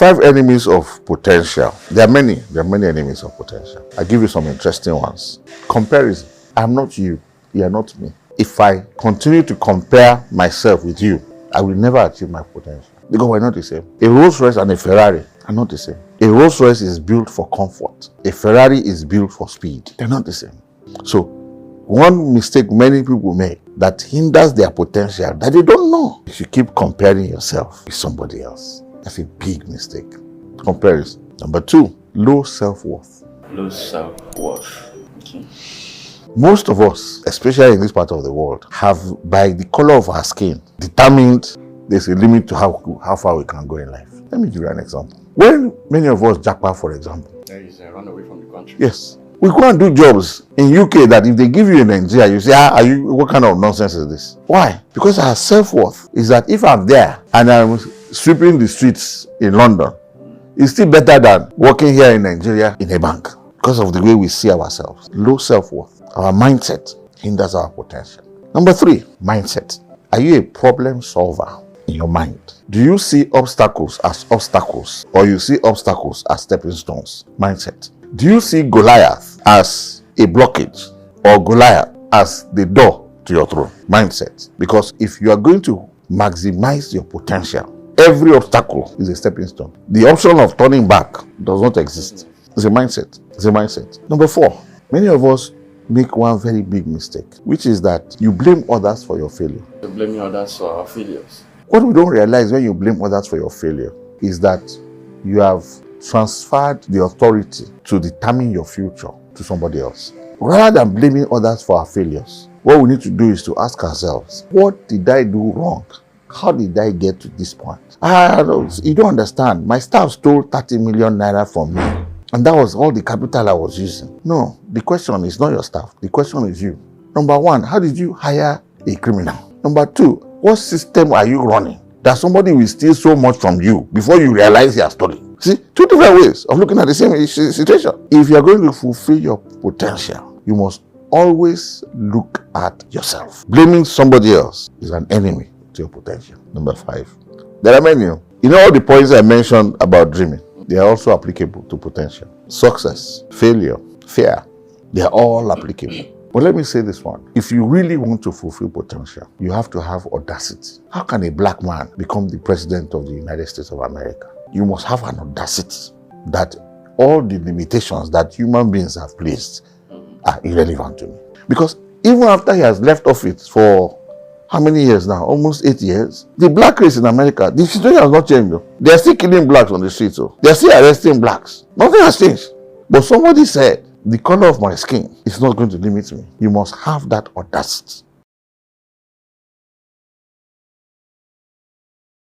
5 enemies of potential. There are many enemies of potential. I'll give you some interesting ones. Comparison. I'm not you. You are not me. If I continue to compare myself with you, I will never achieve my potential. Because we're not the same. A Rolls Royce and a Ferrari are not the same. A Rolls Royce is built for comfort. A Ferrari is built for speed. They're not the same. So, one mistake many people make that hinders their potential that they don't know. If you keep comparing yourself with somebody else, that's a big mistake. Comparison. Number 2, low self-worth. Low self-worth. Okay. Most of us, especially in this part of the world, have, by the color of our skin, determined there's a limit to how far we can go in life. Let me give you an example. When many of us japa, for example, There is a run away from the country. yes, we go and do jobs in UK that if they give you in Nigeria, you say, what kind of nonsense is this? Why? Because our self-worth is that if I'm there and I'm sweeping the streets in London, it's still better than working here in Nigeria in a bank because of the way we see ourselves. Low self-worth. Our mindset hinders our potential. Number 3, mindset. Are you a problem solver in your mind? Do you see obstacles as obstacles, or you see obstacles as stepping stones? Mindset. Do you see Goliath as a blockage or Goliath as the door to your throne? Mindset. Because if you are going to maximize your potential, every obstacle is a stepping stone. The option of turning back does not exist. It's a mindset. It's a mindset. Number 4, many of us make one very big mistake, which is that you blame others for your failure. You're blaming others for our failures. What we don't realize when you blame others for your failure is that you have transferred the authority to determine your future to somebody else. Rather than blaming others for our failures, what we need to do is to ask ourselves, what did I do wrong? How did I get to this point? You don't understand. My staff stole 30 million naira from me, and that was all the capital I was using. No, the question is not your staff. The question is you. Number 1, how did you hire a criminal? Number 2, what system are you running that somebody will steal so much from you before you realize he has stolen? See, 2 different ways of looking at the same situation. If you are going to fulfill your potential, you must always look at yourself. Blaming somebody else is an enemy to your potential. Number 5, there are many. You know all the points I mentioned about dreaming? They are also applicable to potential. Success, failure, fear, they are all applicable. But let me say this one. If you really want to fulfill potential, you have to have audacity. How can a black man become the president of the United States of America? You must have an audacity that all the limitations that human beings have placed are irrelevant to me. Because even after he has left office for how many years now? Almost 8 years. The black race in America, the situation has not changed. They are still killing blacks on the streets. They are still arresting blacks. Nothing has changed. But somebody said, the color of my skin is not going to limit me. You must have that audacity.